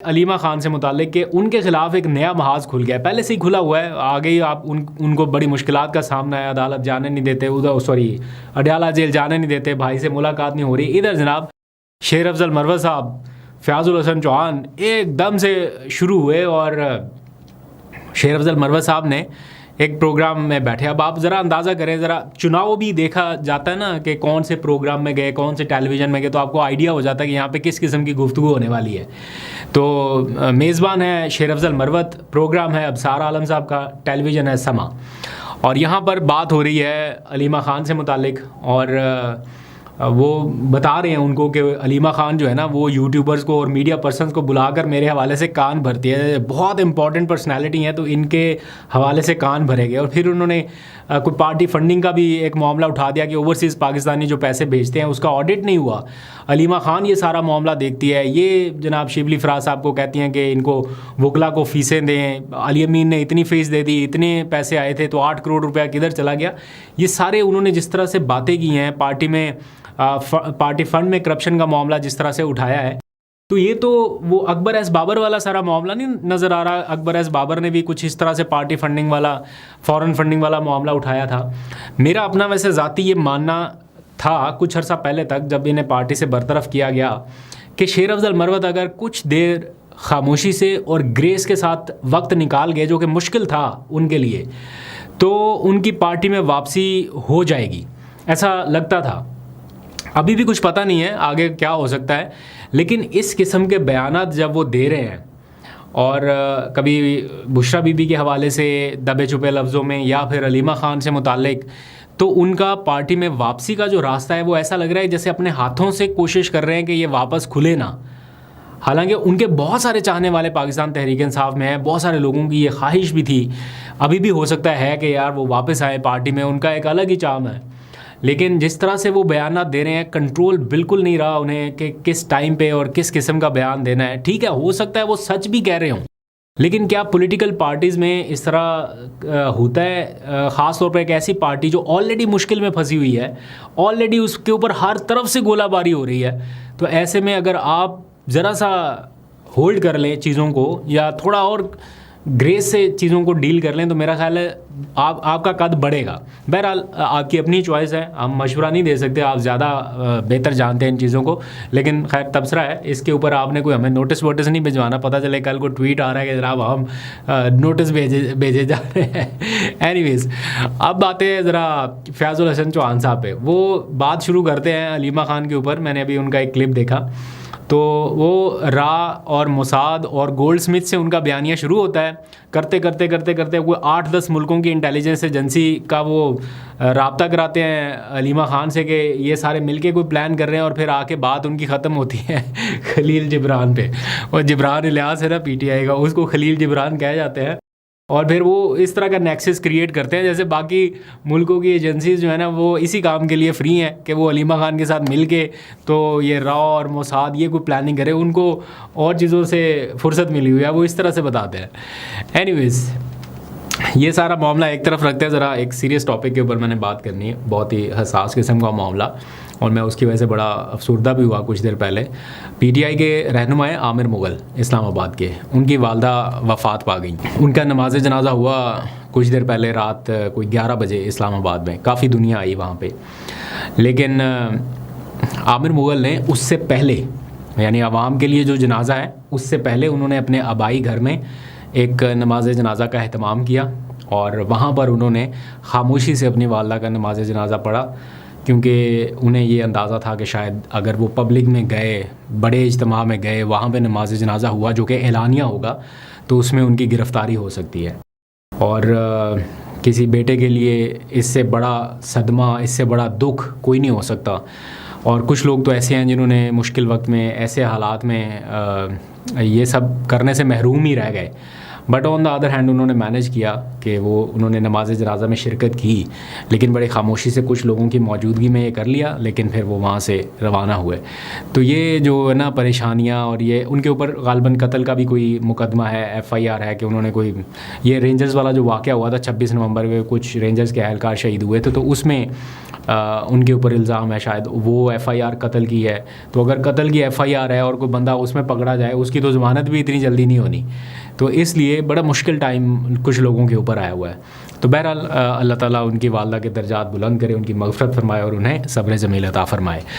علیمہ خان سے متعلق کہ ان کے خلاف ایک نیا محاذ کھل گیا ہے، پہلے سے ہی کھلا ہوا ہے، آگے ہی آپ ان کو بڑی مشکلات کا سامنا ہے، عدالت جانے نہیں دیتے، ادھر اڈیالہ جیل جانے نہیں دیتے، بھائی سے ملاقات نہیں ہو رہی. ادھر جناب شیر افضل مروت صاحب، فیاض الحسن چوہان ایک دم سے شروع ہوئے، اور شیر افضل مروت صاحب نے ایک پروگرام میں بیٹھے. اب آپ ذرا اندازہ کریں، ذرا چناؤ بھی دیکھا جاتا ہے نا کہ کون سے پروگرام میں گئے، کون سے ٹیلی ویژن میں گئے، تو آپ کو آئیڈیا ہو جاتا ہے کہ یہاں پہ کس قسم کی گفتگو ہونے والی ہے. تو میزبان ہے شیر افضل مروت، پروگرام ہے ابصار عالم صاحب کا، ٹیلی ویژن ہے سما، اور یہاں پر بات ہو رہی ہے علیمہ خان سے متعلق. اور وہ بتا رہے ہیں ان کو کہ علیمہ خان جو ہے نا وہ یوٹیوبرز کو اور میڈیا پرسنز کو بلا کر میرے حوالے سے کان بھرتی ہے، بہت امپورٹنٹ پرسنالٹی ہیں تو ان کے حوالے سے کان بھرے گئے. اور پھر انہوں نے کوئی پارٹی فنڈنگ کا بھی ایک معاملہ اٹھا دیا کہ اوورسیز پاکستانی جو پیسے بھیجتے ہیں اس کا آڈٹ نہیں ہوا، علیمہ خان یہ سارا معاملہ دیکھتی ہے. یہ جناب شبلی فراز صاحب کو کہتی ہیں کہ ان کو وکلا کو فیسیں دیں، علی امین نے اتنی فیس دے دی، اتنے پیسے آئے تھے تو 8 کروڑ روپیہ کدھر چلا گیا. یہ سارے انہوں نے جس طرح سے باتیں کی ہیں، پارٹی فنڈ میں کرپشن کا معاملہ جس طرح سے اٹھایا ہے، تو یہ تو وہ اکبر ایس بابر والا سارا معاملہ نہیں نظر آ رہا. اکبر ایس بابر نے بھی کچھ اس طرح سے پارٹی فنڈنگ والا، فورن فنڈنگ والا معاملہ اٹھایا تھا. میرا اپنا ویسے ذاتی یہ ماننا تھا کچھ عرصہ پہلے تک جب انہیں پارٹی سے برطرف کیا گیا کہ شیر افضل مروت اگر کچھ دیر خاموشی سے اور گریس کے ساتھ وقت نکال گئے، جو کہ مشکل تھا ان کے لیے، تو ان کی پارٹی میں واپسی ہو جائے گی، ایسا لگتا تھا. ابھی بھی کچھ پتہ نہیں ہے آگے کیا ہو سکتا ہے، لیکن اس قسم کے بیانات جب وہ دے رہے ہیں، اور کبھی بشرا بی بی کے حوالے سے دبے چھپے لفظوں میں، یا پھر علیمہ خان سے متعلق، تو ان کا پارٹی میں واپسی کا جو راستہ ہے وہ ایسا لگ رہا ہے جیسے اپنے ہاتھوں سے کوشش کر رہے ہیں کہ یہ واپس کھلے نہ. حالانکہ ان کے بہت سارے چاہنے والے پاکستان تحریک انصاف میں ہیں، بہت سارے لوگوں کی یہ خواہش بھی تھی، ابھی بھی ہو سکتا ہے کہ یار وہ واپس آئیں پارٹی میں، ان کا ایک الگ ہی چام ہے. لیکن جس طرح سے وہ بیانات دے رہے ہیں، کنٹرول بالکل نہیں رہا انہیں کہ کس ٹائم پہ اور کس قسم کا بیان دینا ہے. ٹھیک ہے، ہو سکتا ہے وہ سچ بھی کہہ رہے ہوں، لیکن کیا پولیٹیکل پارٹیز میں اس طرح ہوتا ہے؟ خاص طور پہ ایک ایسی پارٹی جو آلریڈی مشکل میں پھنسی ہوئی ہے، آلریڈی اس کے اوپر ہر طرف سے گولہ باری ہو رہی ہے، تو ایسے میں اگر آپ ذرا سا ہولڈ کر لیں چیزوں کو، یا تھوڑا اور گریس سے چیزوں کو ڈیل کر لیں، تو میرا خیال ہے آپ کا قد بڑھے گا. بہرحال آپ کی اپنی چوائس ہے، ہم مشورہ نہیں دے سکتے، آپ زیادہ بہتر جانتے ہیں ان چیزوں کو. لیکن خیر تبصرہ ہے، اس کے اوپر آپ نے کوئی ہمیں نوٹس ووٹس نہیں بھجوانا، پتہ چلے کل کو ٹویٹ آ رہا ہے کہ جناب ہم نوٹس بھیجے جا رہے ہیں. اینی ویز، اب باتیں ذرا فیاض الحسن چوہان صاحب پہ. وہ بات شروع کرتے ہیں علیمہ خان کے اوپر. میں نے ابھی ان کا ایک کلپ دیکھا، تو وہ را اور موساد اور گولڈ سمتھ سے ان کا بیانیہ شروع ہوتا ہے. کرتے کوئی 8-10 ملکوں کی انٹیلیجنس ایجنسی کا وہ رابطہ کراتے ہیں علیمہ خان سے کہ یہ سارے مل کے کوئی پلان کر رہے ہیں، اور پھر آ کے بات ان کی ختم ہوتی ہے خلیل جبران پہ. اور جبران الیاس ہے نا پی ٹی آئی کا، اس کو خلیل جبران کہے جاتے ہیں. اور پھر وہ اس طرح کا نیکسس کریٹ کرتے ہیں جیسے باقی ملکوں کی ایجنسیز جو ہے نا وہ اسی کام کے لیے فری ہیں کہ وہ علیمہ خان کے ساتھ مل کے تو یہ را اور موساد یہ کوئی پلاننگ کرے، ان کو اور چیزوں سے فرصت ملی ہوئی ہے، وہ اس طرح سے بتاتے ہیں. اینی ویز، یہ سارا معاملہ ایک طرف رکھتے ہیں، ذرا ایک سیریس ٹاپک کے اوپر میں نے بات کرنی ہے، بہت ہی حساس قسم کا معاملہ، اور میں اس کی وجہ سے بڑا افسردہ بھی ہوا. کچھ دیر پہلے پی ٹی آئی کے رہنما عامر مغل اسلام آباد کے، ان کی والدہ وفات پا گئیں. ان کا نماز جنازہ ہوا کچھ دیر پہلے رات کوئی 11 بجے اسلام آباد میں. کافی دنیا آئی وہاں پہ، لیکن عامر مغل نے اس سے پہلے، یعنی عوام کے لیے جو جنازہ ہے اس سے پہلے انہوں نے اپنے آبائی گھر میں ایک نماز جنازہ کا اہتمام کیا، اور وہاں پر انہوں نے خاموشی سے اپنی والدہ کا نماز جنازہ پڑھا، کیونکہ انہیں یہ اندازہ تھا کہ شاید اگر وہ پبلک میں گئے، بڑے اجتماع میں گئے، وہاں پہ نماز جنازہ ہوا جو کہ اعلانیہ ہوگا، تو اس میں ان کی گرفتاری ہو سکتی ہے. اور کسی بیٹے کے لیے اس سے بڑا صدمہ، اس سے بڑا دکھ کوئی نہیں ہو سکتا. اور کچھ لوگ تو ایسے ہیں جنہوں نے مشکل وقت میں، ایسے حالات میں یہ سب کرنے سے محروم ہی رہ گئے. But on the other hand انہوں نے مینیج کیا کہ انہوں نے نماز جنازہ میں شرکت کی، لیکن بڑے خاموشی سے کچھ لوگوں کی موجودگی میں یہ کر لیا، لیکن پھر وہ وہاں سے روانہ ہوئے. تو یہ جو ہے نا پریشانیاں، اور یہ ان کے اوپر غالباً قتل کا بھی کوئی مقدمہ ہے، FIR ہے کہ انہوں نے کوئی، یہ رینجرز والا جو واقعہ ہوا تھا 26 نومبر میں کچھ رینجرز کے اہلکار شہید ہوئے تھے، تو اس میں ان کے اوپر الزام ہے شاید وہ FIR قتل کی ہے. تو اگر قتل کی FIR ہے اور کوئی بندہ اس میں پکڑا جائے، اس کی تو ضمانت بھی اتنی جلدی نہیں ہونی. تو اس لیے بڑا مشکل ٹائم کچھ لوگوں کے اوپر آیا ہوا ہے. تو بہرحال اللہ تعالیٰ ان کی والدہ کے درجات بلند کرے، ان کی مغفرت فرمائے اور انہیں صبر جمیل عطا فرمائے.